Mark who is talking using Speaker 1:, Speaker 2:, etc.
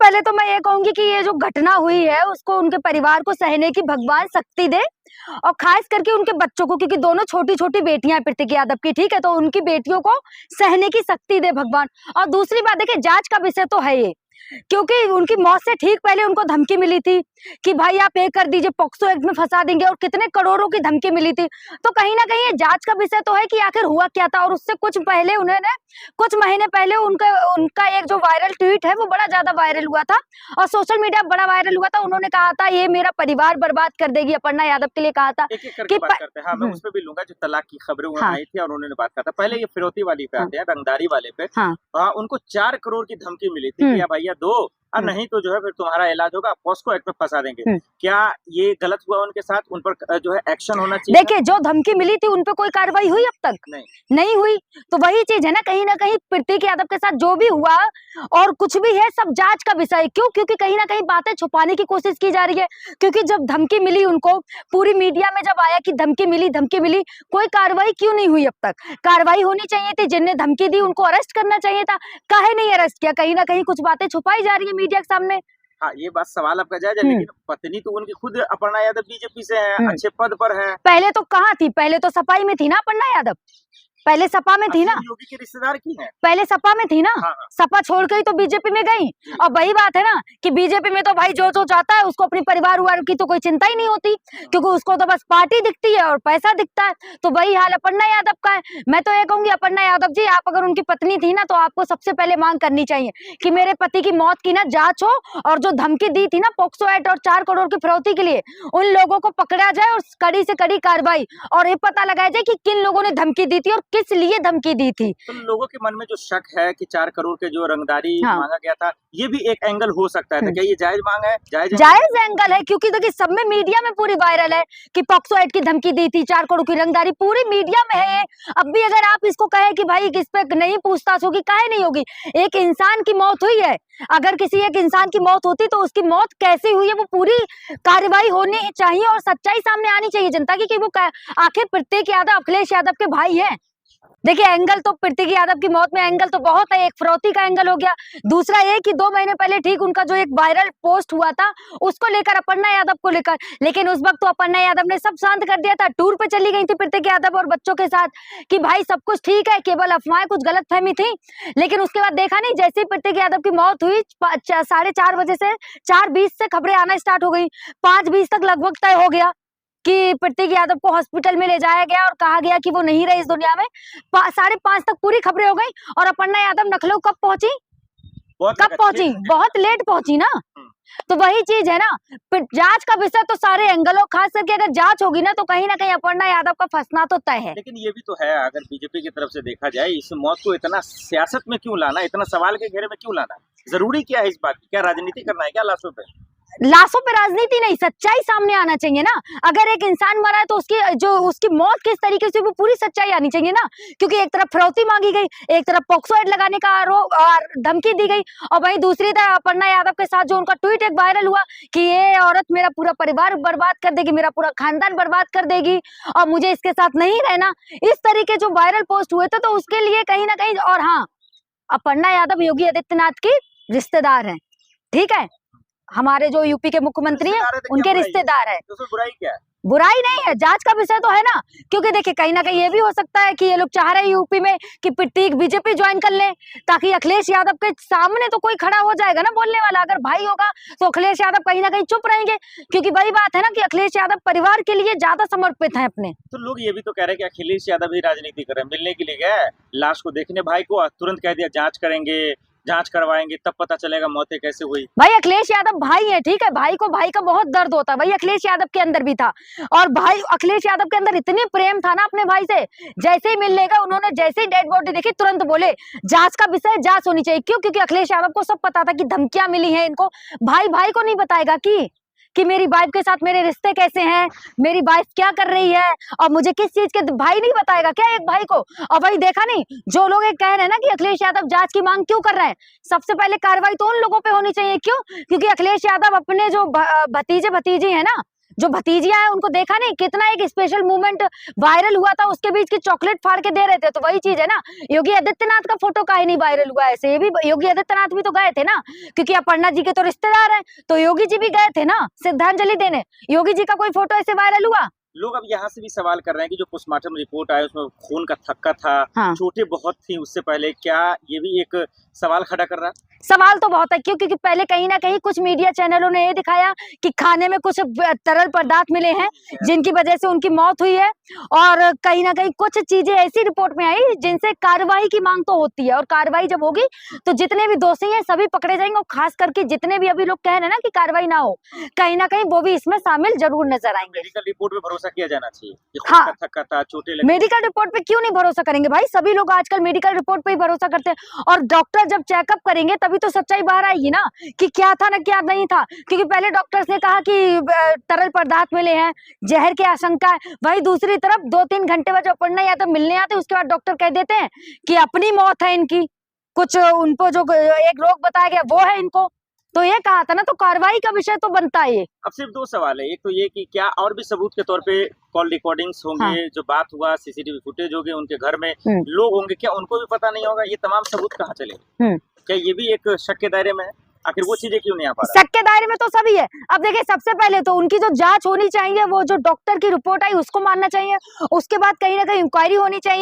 Speaker 1: पहले तो मैं ये कहूंगी कि ये जो घटना हुई है उसको उनके परिवार को सहने की भगवान शक्ति दे, और खास करके उनके बच्चों को, क्योंकि दोनों छोटी छोटी बेटियां हैं प्रतीक यादव की, ठीक है, तो उनकी बेटियों को सहने की शक्ति दे भगवान। और दूसरी बात देखिए, जांच का विषय तो है ये, क्योंकि उनकी मौत से ठीक पहले उनको धमकी मिली थी कि भाई आप ये कर दीजिए, पॉक्सो एक्ट में फंसा देंगे, और कितने करोड़ों की धमकी मिली थी। तो कहीं ना कहीं ये जांच का विषय तो है कि आखिर हुआ क्या था। और उससे कुछ पहले उन्होंने, कुछ महीने पहले उनका एक जो वायरल ट्वीट है वो बड़ा ज्यादा वायरल हुआ था और सोशल मीडिया बड़ा वायरल हुआ था। उन्होंने कहा था ये मेरा परिवार बर्बाद कर देगी, अपर्णा यादव के लिए कहा था
Speaker 2: कि बात करते हैं। हाँ, मैं उस पे भी लूंगा जो तलाक की खबरें आई थी और उन्होंने बात कहा था। पहले ये फिरौती वाली पे आते हैं, रंगदारी वाले पे। उनको 4 करोड़ की धमकी मिली थी कि भैया दो, और नहीं तो जो है फिर तुम्हारा इलाज होगा, पॉस्को एक्ट में फंसा देंगे। क्या ये गलत हुआ उनके साथ? उन पर जो है एक्शन होना चाहिए।
Speaker 1: देखिए, जो धमकी मिली थी उन पे कोई कार्रवाई हुई अब तक? नहीं हुई। तो वही चीज है ना कहीं प्रतीक यादव के साथ जो भी हुआ और कुछ भी है, सब जांच का विषय है। क्यों? क्योंकि कहीं ना कहीं बातें छुपाने की कोशिश की जा रही है। क्योंकि जब धमकी मिली उनको, पूरी मीडिया में जब आया कि धमकी मिली, कोई कार्रवाई क्यों नहीं हुई अब तक? कार्रवाई होनी चाहिए थी, जिनने धमकी दी उनको अरेस्ट करना चाहिए था। काहे नहीं अरेस्ट किया? कहीं ना कहीं कुछ बातें छुपाई जा रही है मीडिया के सामने।
Speaker 2: हाँ, ये बात सवाल आपका जायज है, लेकिन पत्नी तो उनकी खुद अपर्णा यादव बीजेपी से है, अच्छे पद पर है।
Speaker 1: पहले तो कहाँ थी? पहले तो सपाई में थी ना अपर्णा यादव, पहले सपा में थी ना।
Speaker 2: योगी के रिश्तेदार की है,
Speaker 1: पहले सपा में थी ना।
Speaker 2: हाँ।
Speaker 1: सपा छोड़ गई तो बीजेपी में गई। और वही बात है ना कि बीजेपी में तो भाई जो चाहता है उसको, अपनी परिवार की तो कोई चिंता ही नहीं होती, क्योंकि उसको तो बस पार्टी दिखती है और पैसा दिखता है। तो वही हाल अपर्णा यादव का है। मैं तो ये कहूंगी, अपर्णा यादव जी, आप अगर उनकी पत्नी थी ना तो आपको सबसे पहले मांग करनी चाहिए कि मेरे पति की मौत की ना जांच हो, और जो धमकी दी थी ना पॉक्सो एक्ट और 4 करोड़ की फिरौती के लिए, उन लोगों को पकड़ा जाए और कड़ी से कड़ी कार्रवाई, और ये पता लगाया जाए कि किन लोगों ने धमकी दी थी और किस लिए धमकी दी थी।
Speaker 2: तो लोगों के मन में जो शक है कि 4 करोड़ के जो रंगदारी मांगा गया था, ये भी एक एंगल हो सकता है। तो क्या ये जायज मांग है?
Speaker 1: जायज एंगल है, क्योंकि देखिए सब में मीडिया में पूरी वायरल है कि पॉक्सो एक्ट की धमकी दी थी, 4 करोड़ की रंगदारी पूरी मीडिया में है। अब भी अगर आप इसको कहें कि भाई इस पे नहीं पूछताछ होगी, काहे नहीं होगी? एक इंसान की मौत हुई है, अगर किसी एक इंसान की मौत होती तो उसकी मौत कैसे हुई है वो पूरी कार्रवाई होनी चाहिए और सच्चाई सामने आनी चाहिए जनता की, कि वो आखिर प्रतीक यादव अखिलेश यादव के भाई हैं। देखिए, एंगल तो प्रतीक यादव की मौत में एंगल तो बहुत है। एक फिरौती का एंगल हो गया, दूसरा ये कि 2 महीने पहले ठीक उनका जो एक वायरल पोस्ट हुआ था उसको लेकर, अपर्णा यादव को लेकर, लेकिन उस वक्त तो अपर्णा यादव ने सब शांत कर दिया था। टूर पे चली गई थी प्रतीक यादव और बच्चों के साथ कि भाई सब कुछ ठीक है, केवल अफवाहें, कुछ गलतफहमी थी। लेकिन उसके बाद देखा नहीं, जैसे ही प्रतीक यादव की मौत हुई 4:30 बजे से 4:20 से खबरें आना स्टार्ट हो गई। 5:20 तक लगभग तय हो गया कि प्रतीक यादव को हॉस्पिटल में ले जाया गया और कहा गया कि वो नहीं रहे इस दुनिया में। 5:30 तक पूरी खबरें हो गई। और अपर्णा यादव लखनऊ कब पहुंची? बहुत लेट पहुंची ना। तो वही चीज है ना, जांच का विषय तो सारे एंगलों, खास करके अगर जांच होगी ना तो कहीं ना कहीं अपर्णा यादव का फंसना तो तय है।
Speaker 2: लेकिन ये भी तो है, अगर बीजेपी की तरफ से देखा जाए, इस मौत को इतना सियासत में क्यों लाना, इतना सवाल के घेरे में क्यों लाना? जरूरी क्या है इस बात की? क्या राजनीति करना है क्या लाशों पे?
Speaker 1: लाशों पे राजनीति नहीं, सच्चाई सामने आना चाहिए ना। अगर एक इंसान मरा है तो उसकी मौत किस तरीके से, वो पूरी सच्चाई आनी चाहिए ना। क्योंकि एक तरफ फिरौती मांगी गई, एक तरफ पॉक्सो एक्ट लगाने का आरोप और धमकी दी गई, और वहीं दूसरी तरफ अपर्णा यादव के साथ जो उनका ट्वीट एक वायरल हुआ कि ये औरत मेरा पूरा परिवार बर्बाद कर देगी, मेरा पूरा खानदान बर्बाद कर देगी और मुझे इसके साथ नहीं रहना, इस तरीके जो वायरल पोस्ट हुए थे, तो उसके लिए कहीं ना कहीं। और हाँ, अपर्णा यादव योगी आदित्यनाथ की रिश्तेदार है, ठीक है, हमारे जो यूपी के मुख्यमंत्री हैं उनके रिश्तेदार है।
Speaker 2: तो बुराई क्या है?
Speaker 1: बुराई नहीं है, जांच का विषय तो है ना। क्योंकि देखिए, कहीं ना कहीं ये भी हो सकता है कि ये लोग चाह रहे हैं यूपी में कि प्रतीक बीजेपी ज्वाइन कर ले, ताकि अखिलेश यादव के सामने तो कोई खड़ा हो जाएगा ना बोलने वाला। अगर भाई होगा तो अखिलेश यादव कहीं ना कहीं चुप रहेंगे, क्योंकि वही बात है ना कि अखिलेश यादव परिवार के लिए ज्यादा समर्पित है अपने।
Speaker 2: तो लोग ये भी तो कह रहे हैं कि अखिलेश यादव ही राजनीति कर रहे हैं, मिलने के लिए गए, लाश को देखने भाई को, तुरंत कह दिया जांच करेंगे, जांच करवाएंगे, तब पता चलेगा मौतें कैसे हुई।
Speaker 1: भाई अखिलेश यादव भाई है, ठीक है, भाई को भाई का बहुत दर्द होता है, भाई अखिलेश यादव के अंदर भी था। और भाई अखिलेश यादव के अंदर इतनी प्रेम था ना अपने भाई से, जैसे ही मिलने का उन्होंने, जैसे ही डेड बॉडी देखी तुरंत बोले जांच का विषय, जांच होनी चाहिए। क्यों? क्योंकि अखिलेश यादव को सब पता था कि धमकियां मिली हैं इनको। भाई को नहीं बताएगा कि मेरी वाइफ के साथ मेरे रिश्ते कैसे हैं, मेरी वाइफ क्या कर रही है, और मुझे किस चीज के, भाई नहीं बताएगा क्या एक भाई को? और वही देखा नहीं, जो लोग एक कह रहे हैं ना कि अखिलेश यादव जांच की मांग क्यों कर रहे हैं, सबसे पहले कार्रवाई तो उन लोगों पे होनी चाहिए। क्यों? क्योंकि अखिलेश यादव अपने जो भतीजे भतीजी है ना, जो भतीजियां हैं उनको देखा नहीं, कितना एक स्पेशल मूवमेंट वायरल हुआ था, उसके बीच की चॉकलेट फाड़ के दे रहे थे। तो वही चीज है ना, योगी आदित्यनाथ का फोटो काहे नहीं वायरल हुआ ऐसे? ये भी योगी आदित्यनाथ भी तो गए थे ना, क्योंकि अपर्णा जी के तो रिश्तेदार हैं, तो योगी जी भी गए थे ना श्रद्धांजलि देने। योगी जी का कोई फोटो ऐसे वायरल हुआ?
Speaker 2: लोग अब यहाँ से भी सवाल कर रहे हैं कि जो पोस्टमार्टम रिपोर्ट आया उसमें खून का थक्का था,
Speaker 1: हाँ।
Speaker 2: चोटें बहुत थी उससे पहले, क्या ये भी एक सवाल खड़ा कर रहा है?
Speaker 1: सवाल तो बहुत है, क्यों? क्योंकि पहले कहीं ना कहीं कुछ मीडिया चैनलों ने ये दिखाया कि खाने में कुछ तरल पदार्थ मिले हैं जिनकी वजह से उनकी मौत हुई है, और कहीं ना कहीं कुछ चीजें ऐसी रिपोर्ट में आई जिनसे कार्रवाई की मांग तो होती है, और कार्रवाई जब होगी तो जितने भी दोषी हैं सभी पकड़े जाएंगे, और खास करके जितने भी अभी लोग कह रहे हैं ना कि कार्रवाई ना हो, कहीं ना कहीं वो भी इसमें शामिल जरूर नजर आएंगे।
Speaker 2: मेडिकल रिपोर्ट पे भरोसा किया जाना चाहिए।
Speaker 1: हाँ,
Speaker 2: थक्का था, चोटें लगी।
Speaker 1: मेडिकल रिपोर्ट पे क्यों नहीं भरोसा करेंगे भाई? सभी लोग आजकल मेडिकल रिपोर्ट पे ही भरोसा करते हैं, और डॉक्टर जब चेकअप करेंगे तभी तो सच्चाई बाहर आएगी ना कि क्या था ना क्या नहीं था। क्योंकि पहले डॉक्टर्स ने कहा कि तरल पदार्थ मिले हैं, जहर की आशंका है, वही दूसरी तरफ 2-3 घंटे बाद जब पढ़ने या तो मिलने आते उसके बाद डॉक्टर कह देते हैं कि अपनी मौत है इनकी, कुछ उनको जो एक रोग बताया गया वो है इनको। तो ये कहा था ना, तो कार्रवाई का विषय तो बनता है ये।
Speaker 2: अब सिर्फ 2 सवाल है, एक तो ये कि क्या और भी सबूत के तौर पे कॉल रिकॉर्डिंग्स होंगे,
Speaker 1: हाँ।
Speaker 2: जो बात हुआ, सीसीटीवी फुटेज होंगे, उनके घर में लोग होंगे, क्या उनको भी पता नहीं होगा? ये तमाम सबूत कहाँ चले? क्या ये भी एक शक के दायरे में है? आखिर वो चीजें क्यों नहीं आ पा रहा?
Speaker 1: शक के दायरे में तो सभी है। अब देखिए, सबसे पहले तो उनकी जो जांच होनी चाहिए, वो जो डॉक्टर की रिपोर्ट आई उसको मानना चाहिए, उसके बाद कहीं ना कहीं इंक्वायरी होनी चाहिए।